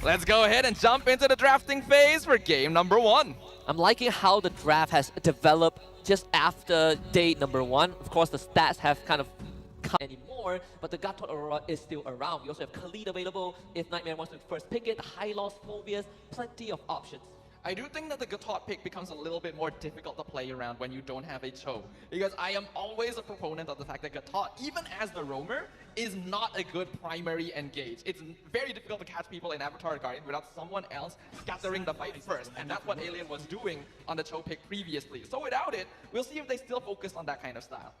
Let's go ahead and jump into the drafting phase for game number 1. I'm liking how the draft has developed just after day number 1. Of course, the stats have kind of come anymore, but the Gatot Aurora is still around. We also have Khalid available if Nightmare wants to first pick it, high loss phobias, plenty of options. I do think that the Gatot pick becomes a little bit more difficult to play around when you don't have a Cho. Because I am always a proponent of the fact that Gatot, even as the roamer, is not a good primary engage. It's very difficult to catch people in Avatar Guardian without someone else scattering the fight first. And that's what Alien was doing on the Cho pick previously. So without it, we'll see if they still focus on that kind of style.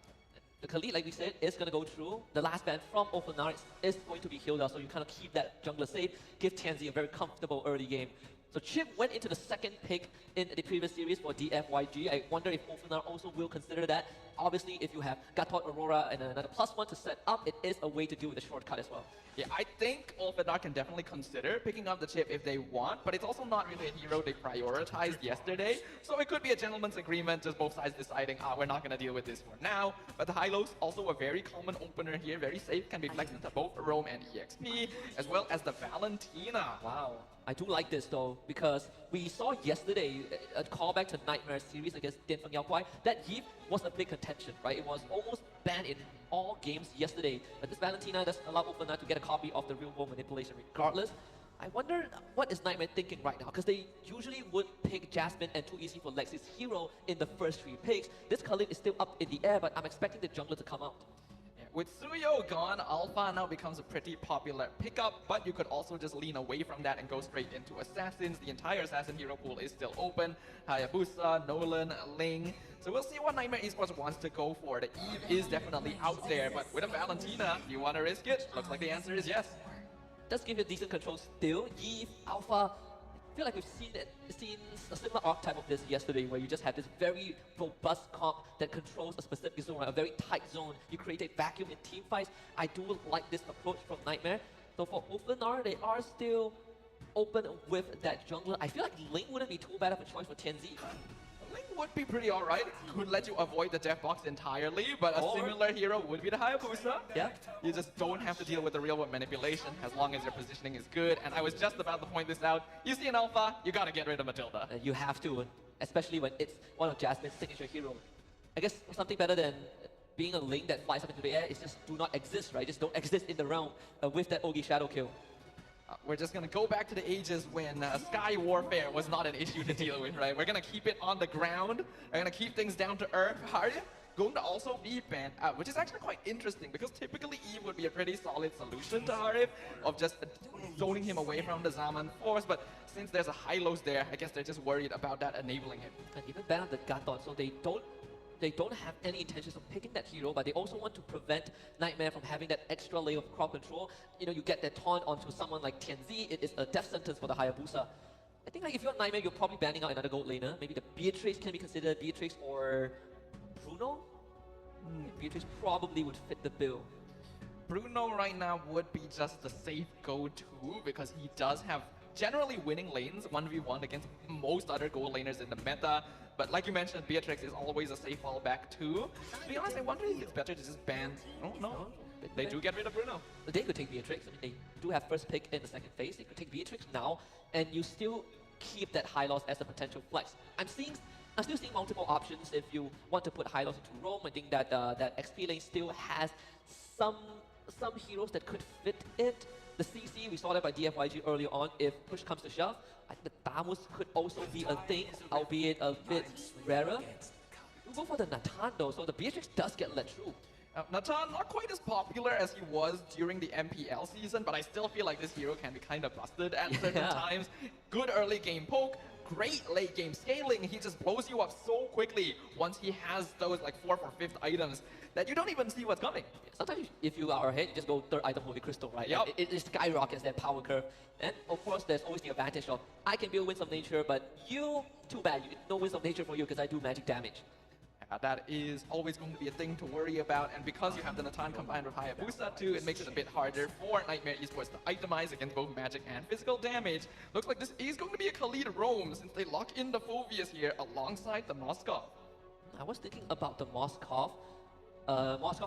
The Khalid, like we said, is going to go through. The last ban from Ulfhednar is going to be healed out, so you kind of keep that jungler safe, give Tianzi a very comfortable early game. So Chip went into the second pick in the previous series for DFYG. I wonder if Ulfhednar also will consider that. Obviously, if you have Gatot Aurora and another +1 to set up, it is a way to deal with the shortcut as well. Yeah, I think Ulfhednar can definitely consider picking up the chip if they want, but it's also not really a hero they prioritized yesterday. So it could be a gentleman's agreement, just both sides deciding, we're not going to deal with this for now. But the Hylos, also a very common opener here, very safe, can be flexed into both Rome and EXP, as well as the Valentina. Wow. I do like this though, because we saw yesterday a callback to Nightmare series against Dian Feng Yao Guai. That Yeep was a big contention, right? It was almost banned in all games yesterday. But this Valentina does allow Ulfhednar to get a copy of the real world manipulation regardless. I wonder what is Nightmare thinking right now, because they usually would pick Jasmine and too easy for Lexi's hero in the first 3 picks. This Khalid is still up in the air, but I'm expecting the jungler to come out. With Suyo gone, Alpha now becomes a pretty popular pickup, but you could also just lean away from that and go straight into Assassins. The entire Assassin hero pool is still open. Hayabusa, Nolan, Ling. So we'll see what Nightmare Esports wants to go for. The Eve is definitely out there, but with a Valentina, do you want to risk it? Looks like the answer is yes. Does give you decent control still. Eve, Alpha, I feel like we've seen a similar archetype of this yesterday, where you just have this very robust comp that controls a specific zone, right? A very tight zone. You create a vacuum in team fights. I do like this approach from Nightmare. So for Ulfhednar, they are still open with that jungler. I feel like Ling wouldn't be too bad of a choice for Tianzi. Ling would be pretty alright. Could let you avoid the death box entirely, but a similar hero would be the Hayabusa. Yeah. You just don't have to deal with the real world manipulation as long as your positioning is good. And I was just about to point this out. You see an Alpha, you gotta get rid of Matilda. You have to, especially when it's one of Jasmine's signature heroes. I guess something better than being a Ling that flies up into the air is just do not exist, right? Just don't exist in the realm with that Ogi Shadow kill. We're just gonna go back to the ages when sky warfare was not an issue to deal with, right? We're gonna keep it on the ground. We're gonna keep things down to earth. Hardy going to also be banned out, which is actually quite interesting because typically Eve would be a pretty solid solution to Harif of just zoning him away from the Zaman force, but since there's a Hylos there, I guess they're just worried about that enabling him. And even ban on the Gatot, so they don't have any intentions of picking that hero, but they also want to prevent Nightmare from having that extra layer of crowd control. You know, you get that taunt onto someone like Tianzi, it is a death sentence for the Hayabusa. I think like if you're Nightmare, you're probably banning out another gold laner. Maybe the Beatrix can be considered, Beatrix or Bruno? Beatrix probably would fit the bill. Bruno right now would be just the safe go-to because he does have generally winning lanes 1v1 against most other gold laners in the meta. But like you mentioned, Beatrix is always a safe fallback too. To be honest, I wonder if it's better to just ban... Oh no, they do get rid of Bruno. They could take Beatrix. I mean, they do have first pick in the second phase. They could take Beatrix now, and you still keep that high loss as a potential flex. I'm still seeing multiple options if you want to put high loss into Rome. I think that that XP lane still has some heroes that could fit it. The CC, we saw that by DFYG early on. If push comes to shove, I think the Damus could also be a thing, albeit a bit rarer. We'll go for the Natan though, so the Beatrix does get let through. Natan, not quite as popular as he was during the MPL season, but I still feel like this hero can be kind of busted at certain times. Good early game poke, great late game scaling. He just blows you up so quickly once he has those like 4th or 5th items that you don't even see what's coming. Sometimes if you are ahead, you just go 3rd item Holy Crystal, right? Yep. It skyrockets that power curve. And of course, there's always the advantage of, I can build Winds of Nature, but you, too bad, no Winds of Nature for you because I do magic damage. That is always going to be a thing to worry about, and because you have the Natan combined with Hayabusa too, it makes it a bit harder for Nightmare Esports to itemize against both magic and physical damage. Looks like this is going to be a Khalid roam since they lock in the Phobias here alongside the Moskov. I was thinking about the Moskov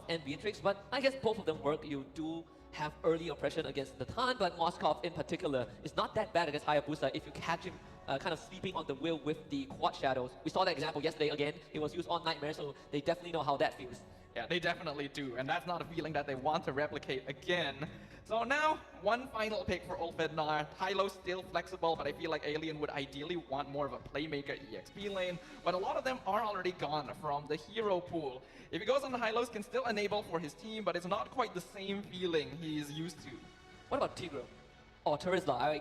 and Beatrix, but I guess both of them work. You do have early oppression against Natan, but Moskov in particular is not that bad against Hayabusa if you catch him kind of sleeping on the wheel with the quad shadows. We saw that example yesterday again. It was used on Nightmare, so they definitely know how that feels. Yeah, they definitely do, and that's not a feeling that they want to replicate again. So now, one final pick for Ulfhednar. Tylo's still flexible, but I feel like Alien would ideally want more of a playmaker EXP lane, but a lot of them are already gone from the hero pool. If he goes on the Hylos, can still enable for his team, but it's not quite the same feeling he's used to. What about Tigro? Or Terizla?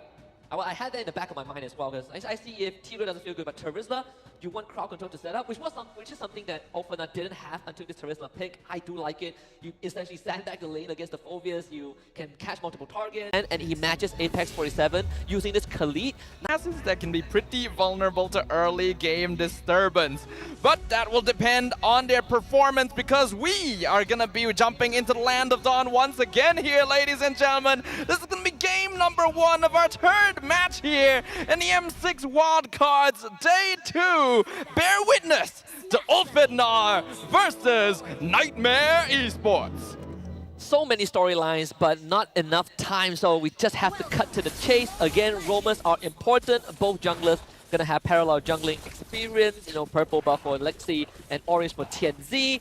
I had that in the back of my mind as well, because I see if Tigro doesn't feel good, but Terizla, you want crowd control to set up, which is something that Ulfhednar didn't have until this Terizla pick. I do like it. You essentially sandbag the lane against the Phobias, you can catch multiple targets, and he matches Apex 47 using this Khalid. Classes that can be pretty vulnerable to early game disturbance, but that will depend on their performance, because we are gonna be jumping into the Land of Dawn once again here, ladies and gentlemen. This is gonna be game number 1 of our third match here in the M6 Wildcards Day 2. Bear witness to Ulfhednar versus Nightmare Esports. So many storylines, but not enough time, so we just have to cut to the chase. Again, roamers are important. Both junglers gonna have parallel jungling experience. You know, purple buff for Lexi and orange for TNZ.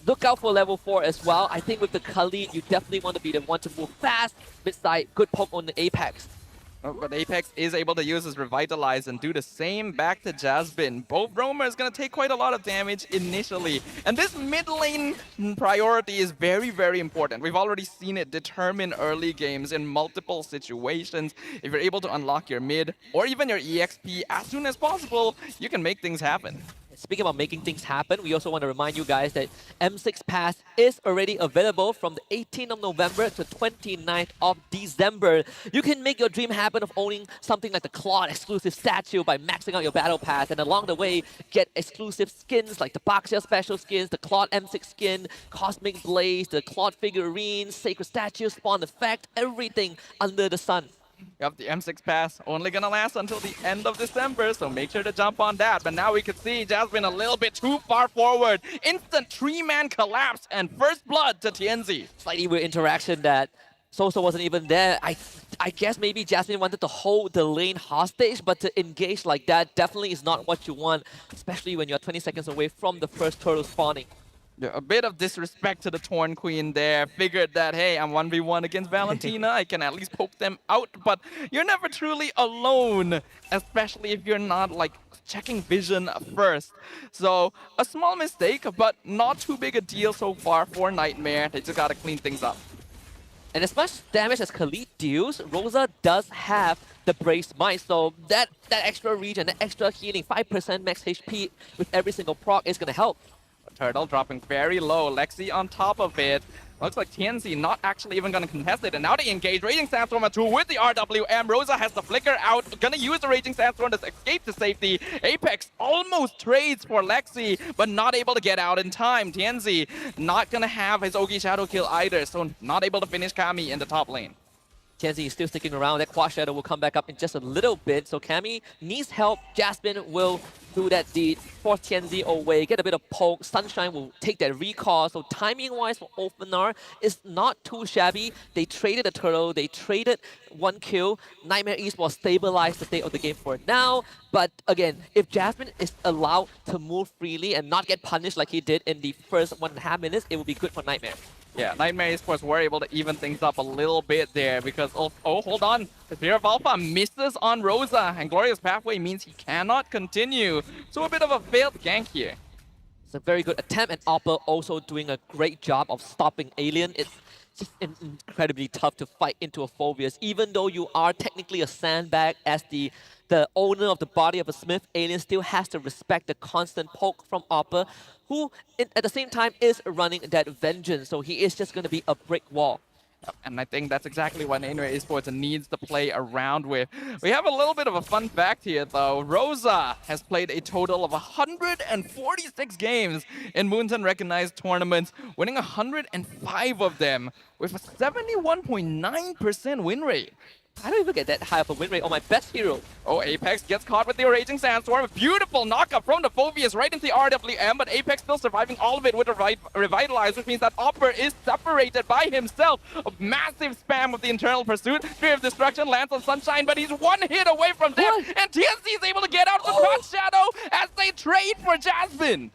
Look out for level 4 as well. I think with the Khalid, you definitely want to be the one to move fast. Mid-side, good poke on the Apex. But Apex is able to use his Revitalize and do the same back to Jasmine. Both roamers going to take quite a lot of damage initially. And this mid lane priority is very, very important. We've already seen it determine early games in multiple situations. If you're able to unlock your mid or even your EXP as soon as possible, you can make things happen. Speaking about making things happen, we also want to remind you guys that M6 Pass is already available from the 18th of November to 29th of December. You can make your dream happen of owning something like the Claude exclusive statue by maxing out your battle pass, and along the way, get exclusive skins like the Boxer special skins, the Claude M6 skin, Cosmic Blaze, the Claude figurines, Sacred Statue, Spawn Effect, everything under the sun. Yep, the M6 Pass only gonna last until the end of December, so make sure to jump on that. But now we can see Jasmine a little bit too far forward. Instant 3-man collapse and first blood to TNZ. Slightly weird interaction that Sosa wasn't even there. I guess maybe Jasmine wanted to hold the lane hostage, but to engage like that definitely is not what you want, especially when you're 20 seconds away from the first turtle spawning. Yeah, a bit of disrespect to the Torn Queen there. Figured that, hey, I'm 1v1 against Valentina. I can at least poke them out, but you're never truly alone, especially if you're not, like, checking vision first. So, a small mistake, but not too big a deal so far for Nightmare. They just gotta clean things up. And as much damage as Khalid deals, Rosa does have the Brave Smite, so that extra regen, that extra healing, 5% max HP with every single proc is gonna help. Turtle dropping very low. Lexi on top of it. Looks like TNZ not actually even going to contest it. And now they engage. Raging Sandstorm at 2 with the RWM. Rosa has the flicker out. Going to use the Raging Sandstorm to escape to safety. Apex almost trades for Lexi, but not able to get out in time. TNZ not going to have his Ogi Shadow kill either, so not able to finish Kami in the top lane. TNZ is still sticking around. That Quad Shadow will come back up in just a little bit. So Kami needs help. Jasmine will do that deed. Force TNZ away. Get a bit of poke. Sunshine will take that recall. So timing-wise for Ulfhednar is not too shabby. They traded a turtle. They traded 1 kill. Nightmare Esports stabilized the state of the game for now. But again, if Jasmine is allowed to move freely and not get punished like he did in the first 1.5 minutes, it will be good for Nightmare. Yeah, Nightmare Esports were able to even things up a little bit there because, oh, hold on. The Fear of Alpha misses on Rosa, and Glorious Pathway means he cannot continue. So a bit of a failed gank here. It's a very good attempt, and Oppa also doing a great job of stopping Alien. It's just incredibly tough to fight into a Phobias. Even though you are technically a sandbag as the owner of the body of a Smith, Alien still has to respect the constant poke from Oppa, who at the same time is running that vengeance. So he is just going to be a brick wall. And I think that's exactly what Nightmare Esports needs to play around with. We have a little bit of a fun fact here, though. Rosa has played a total of 146 games in Moonton recognized tournaments, winning 105 of them with a 71.9% win rate. I don't even get that high of a win rate on my best hero. Oh, Apex gets caught with the Raging Sandstorm. Beautiful knockup from the Phobius right into the RWM, but Apex still surviving all of it with a Revitalize, which means that Opper is separated by himself. A massive spam of the internal pursuit. Fear of Destruction lands on Sunshine, but he's one hit away from death, and TNC is able to get out of the Cross Shadow as they trade for Jasmine.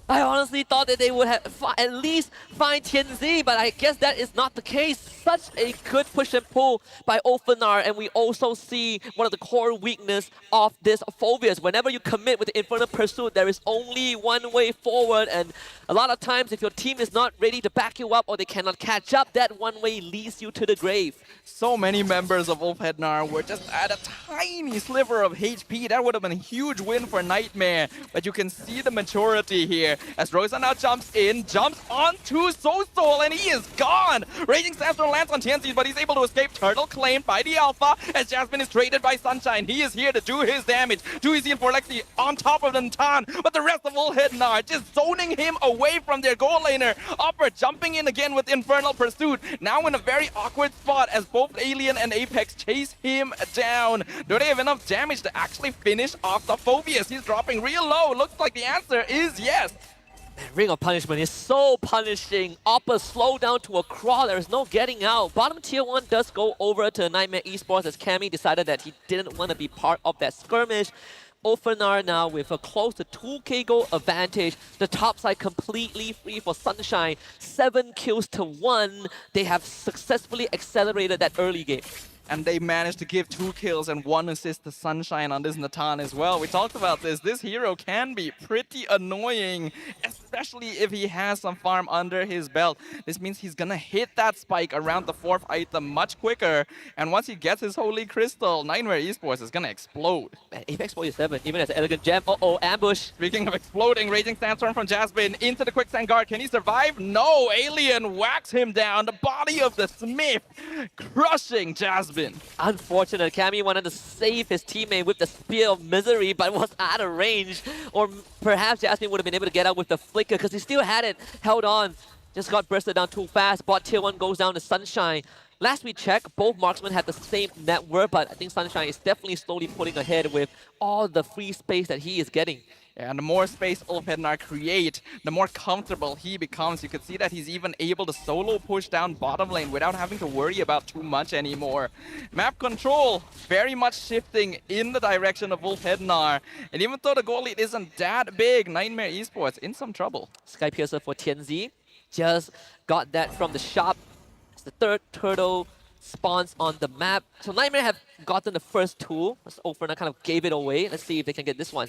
I honestly thought that they would have at least find Tianzi, but I guess that is not the case. Such a good push and pull by Ulfhednar, and we also see one of the core weakness of this Phobius. Whenever you commit with the Infernal Pursuit, there is only one way forward, and a lot of times if your team is not ready to back you up or they cannot catch up, that one way leads you to the grave. So many members of Ulfhednar were just at a tiny sliver of HP. That would have been a huge win for Nightmare, but you can see the maturity here as Rosa now jumps in, jumps onto Soul, and he is gone. Raging Sandstorm lands on TNC, but he's able to escape. Turtle claimed by the Alpha as Jasmine is traded by Sunshine. He is here to do his damage. Too easy for Lexi on top of the Natan, but the rest of Ulfhednar just zoning him away from their goal laner. Opper jumping in again with Infernal Pursuit, now in a very awkward spot as both Alien and Apex chase him down. Do they have enough damage to actually finish off the Phobius? He's dropping real low. Looks like the answer is yes. Ring of Punishment is so punishing. Oppa slow down to a crawl. There is no getting out. Bottom tier 1 does go over to Nightmare Esports as Cammy decided that he didn't want to be part of that skirmish. Ulfhednar now with a close to 2k goal advantage. The top side completely free for Sunshine. 7 kills to 1. They have successfully accelerated that early game. And they managed to give 2 kills and 1 assist to Sunshine on this Natan as well. We talked about this. This hero can be pretty annoying, especially if he has some farm under his belt. This means he's gonna hit that spike around the 4th item much quicker. And once he gets his Holy Crystal, Nightmare Esports is gonna explode. Man, Apex 47, even as an elegant gem. Uh-oh, ambush. Speaking of exploding, Raging Sandstorm from Jasmine into the Quicksand Guard. Can he survive? No! Alien whacks him down. The body of the Smith crushing Jasmine. Unfortunate. Cammy wanted to save his teammate with the Spear of Misery, but was out of range. Or perhaps Jasmine would have been able to get out with the Flicker because he still had it held on. Just got bursted down too fast. Bot tier 1 goes down to Sunshine. Last we checked, both marksmen had the same net worth, but I think Sunshine is definitely slowly pulling ahead with all the free space that he is getting. And the more space Ulfhednar create, the more comfortable he becomes. You can see that he's even able to solo push down bottom lane without having to worry about too much anymore. Map control very much shifting in the direction of Ulfhednar. And even though the goal lead isn't that big, Nightmare Esports in some trouble. Sky Piercer for Tianzi just got that from the shop. It's the 3rd turtle spawns on the map. So Nightmare have gotten the first 2. Ulfhednar kind of gave it away. Let's see if they can get this one.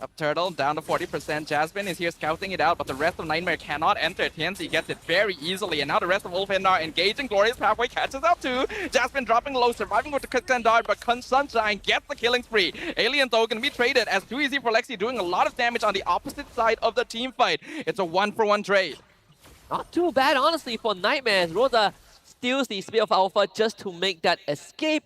Up Turtle, down to 40%. Jasmine is here scouting it out, but the rest of Nightmare cannot enter. TNC gets it very easily, and now the rest of Ulfhednar engaging. Glorious Pathway catches up too. Jasmine dropping low, surviving with the Quicksand Dart, but Sunshine gets the killing spree. Alien, though, can be traded as Too Easy for Lexi doing a lot of damage on the opposite side of the team fight. It's a 1-for-1 trade. Not too bad, honestly, for Nightmares. Rosa steals the Spear of Alpha just to make that escape.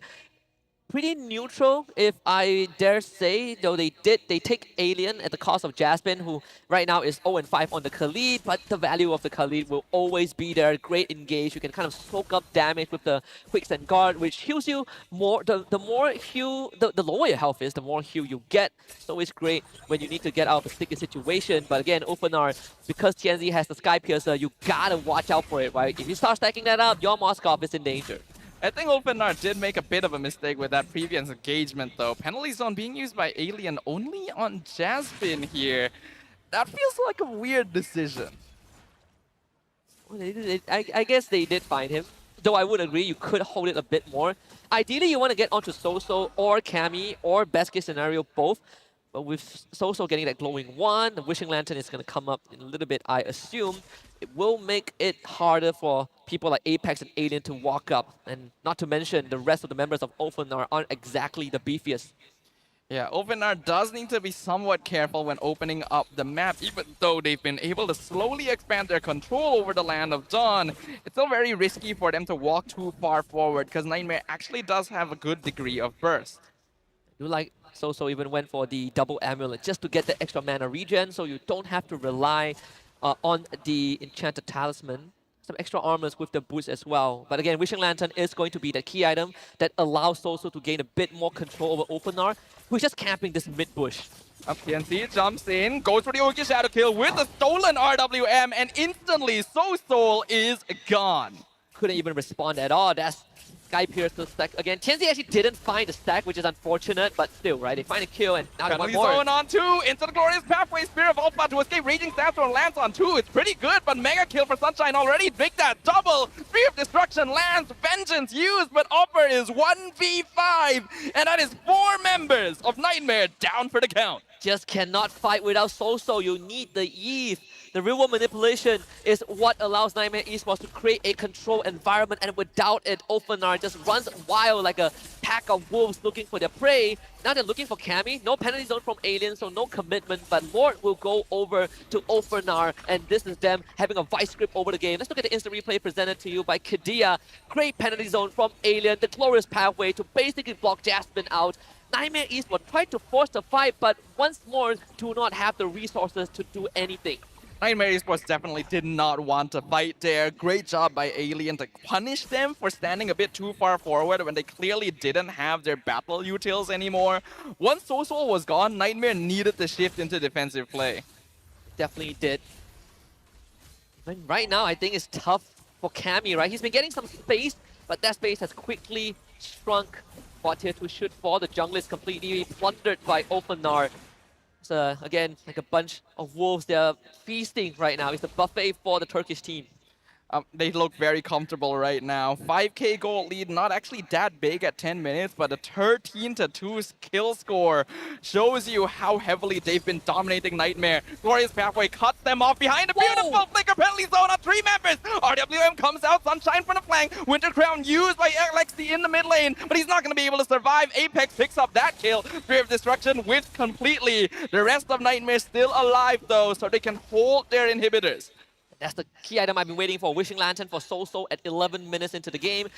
Pretty neutral, if I dare say, though they take Alien at the cost of Jasmine, who right now is 0-5 on the Khalid, but the value of the Khalid will always be there. Great engage, you can kind of soak up damage with the Quicksand Guard, which heals you more. The more heal, the lower your health is, the more heal you get. So it's great when you need to get out of a sticky situation. But again, Ulfhednar, because TNZ has the Sky Piercer, you gotta watch out for it, right? If you start stacking that up, your Moskov is in danger. I think Ulfhednar did make a bit of a mistake with that previous engagement though. Penalty zone being used by Alien only on Jasmine here. That feels like a weird decision. Well, I guess they did find him. Though I would agree, you could hold it a bit more. Ideally, you want to get onto Soso or Cammy or best case scenario, both. But with Soso getting that glowing 1, the Wishing Lantern is going to come up in a little bit, I assume. It will make it harder for people like Apex and Alien to walk up. And not to mention, the rest of the members of Ulfhednar aren't exactly the beefiest. Yeah, Ulfhednar does need to be somewhat careful when opening up the map, even though they've been able to slowly expand their control over the Land of Dawn. It's still very risky for them to walk too far forward, because Nightmare actually does have a good degree of burst. You like Soso even went for the double amulet just to get the extra mana regen, so you don't have to rely on the enchanted talisman. some extra armors with the boots as well. But again, Wishing Lantern is going to be the key item that allows Soso to gain a bit more control over Ulfhednar, who's just camping this mid bush. TNC jumps in, goes for the Orchid Shadow kill with a stolen RWM, and instantly Soul is gone. Couldn't even respond at all. That's Sky Piercer's stack again. TNC actually didn't find the stack, which is unfortunate, but still, right? They find a kill, and now they want more. Zone on 2, into the glorious pathway. Spirit of Ulfhednar to escape. Raging Sandstorm lands on 2. It's pretty good, but mega kill for Sunshine already. Make that double. Spear of Destruction lands. Vengeance used, but Opper is 1v5, and that is 4 members of Nightmare down for the count. Just cannot fight without Soso. You need the Eve. The real-world manipulation is what allows Nightmare Esports to create a controlled environment, and without it, Ulfhednar just runs wild like a pack of wolves looking for their prey. Now they're looking for Cammy. No penalty zone from Alien, so no commitment, but Lord will go over to Ulfhednar, and this is them having a vice grip over the game. Let's look at the instant replay presented to you by Kadia. Great penalty zone from Alien, the glorious pathway to basically block Jasmine out. Nightmare Esports tried to force the fight, but once more do not have the resources to do anything. Nightmare Esports definitely did not want to fight there. Great job by Alien to punish them for standing a bit too far forward when they clearly didn't have their battle utils anymore. Once Soul was gone, Nightmare needed to shift into defensive play. Definitely did. And right now, I think it's tough for Cammy, right? He's been getting some space, but that space has quickly shrunk. Bot tier 2 should fall. The jungle is completely plundered by Ulfhednar. Again, like a bunch of wolves, they're feasting right now. It's a buffet for the Turkish team. They look very comfortable right now. 5k gold lead, not actually that big at 10 minutes, but a 13-2 kill score shows you how heavily they've been dominating Nightmare. Glorious Pathway cuts them off behind a beautiful flicker penalty zone on 3 members. RWM comes out, Sunshine from the flank. Winter Crown used by Alexi in the mid lane, but he's not going to be able to survive. Apex picks up that kill. Spirit of Destruction whiffed completely. The rest of Nightmare still alive though, so they can hold their inhibitors. That's the key item I've been waiting for. Wishing Lantern for Soso at 11 minutes into the game.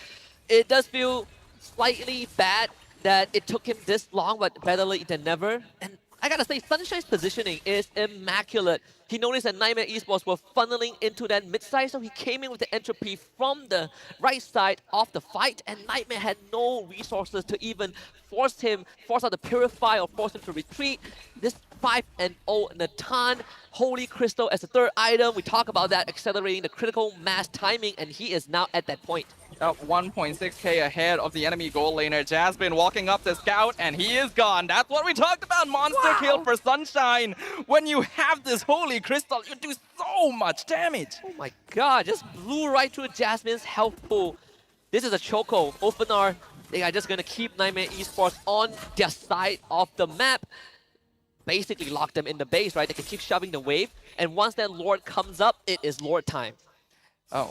It does feel slightly bad that it took him this long, but better late than never. And I gotta say, Sunshine's positioning is immaculate. He noticed that Nightmare Esports were funneling into that mid-side, so he came in with the entropy from the right side of the fight, and Nightmare had no resources to even force out the Purify or force him to retreat. This 5-0 Natan, Holy Crystal as the third item. We talk about that, accelerating the critical mass timing, and he is now at that point. 1.6k ahead of the enemy goal laner. Jasmine walking up the scout, and he is gone. That's what we talked about. Monster kill for Sunshine. When you have this Holy Crystal, you do so much damage. Oh my god, just blew right through Jasmine's health pool. This is a choco. Ulfhednar, they are just going to keep Nightmare Esports on their side of the map. Basically lock them in the base, right? They can keep shoving the wave, and once that Lord comes up, it is Lord time.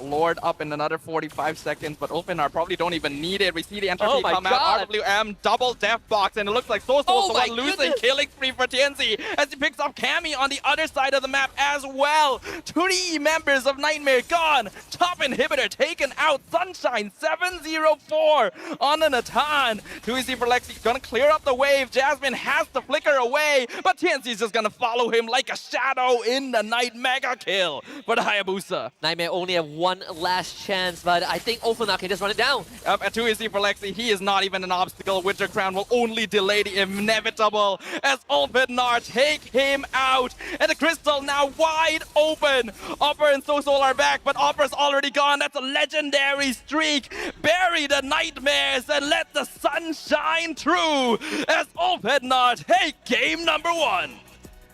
Lord up in another 45 seconds, but Ulfhednar probably don't even need it. We see the entropy come out. RWM double death box, and it looks like Soul's the one losing killing spree for TNC as he picks up Cammy on the other side of the map as well. 3 members of Nightmare gone. Top inhibitor taken out. Sunshine 704 on the Natan. 2 easy for Lexi, gonna clear up the wave. Jasmine has to flicker away, but TNC's just gonna follow him like a shadow in the night. Mega kill for the Hayabusa. Nightmare only have one last chance, but I think Ulfhednar can just run it down. Up at 2 easy for Lexi, he is not even an obstacle. Winter Crown will only delay the inevitable as Ulfhednar take him out. And the crystal now wide open. Opper and Soul are back, but Opper's already gone. That's a legendary streak. Bury the nightmares and let the sun shine through as Ulfhednar take game number 1.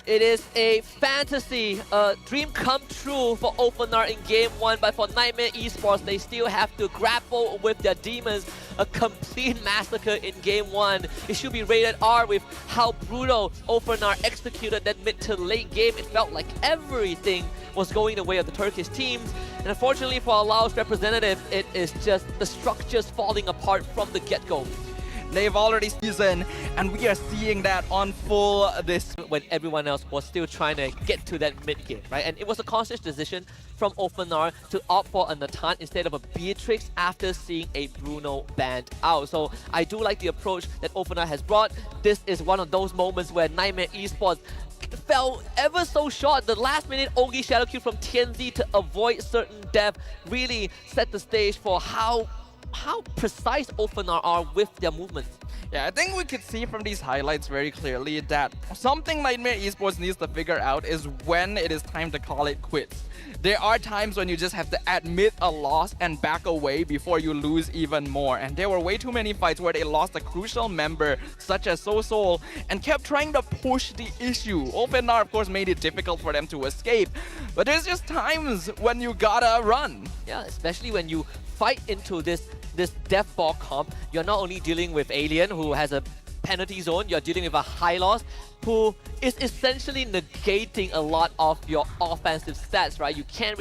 It is a fantasy, a dream come true for Ulfhednar in Game 1, but for Nightmare Esports, they still have to grapple with their demons. A complete massacre in Game 1. It should be rated R with how brutal Ulfhednar executed that mid to late game. It felt like everything was going the way of the Turkish teams. And unfortunately for our Laos representative, it is just the structures falling apart from the get-go. They've already seasoned, and we are seeing that on full this. When everyone else was still trying to get to that mid-game, right? And it was a conscious decision from Ulfhednar to opt for a Natan instead of a Beatrix after seeing a Bruno banned out. So I do like the approach that Ulfhednar has brought. This is one of those moments where Nightmare Esports fell ever so short. The last minute Ogi Shadow Q from TNZ to avoid certain death really set the stage for how precise Ulfhednar are with their movements. Yeah, I think we could see from these highlights very clearly that something Nightmare Esports needs to figure out is when it is time to call it quits. There are times when you just have to admit a loss and back away before you lose even more. And there were way too many fights where they lost a crucial member such as Soul and kept trying to push the issue. Ulfhednar, of course, made it difficult for them to escape. But there's just times when you gotta run. Yeah, especially when you fight into this death ball comp, you're not only dealing with Alien, who has a penalty zone, you're dealing with a Hylos, who is essentially negating a lot of your offensive stats, right? You can't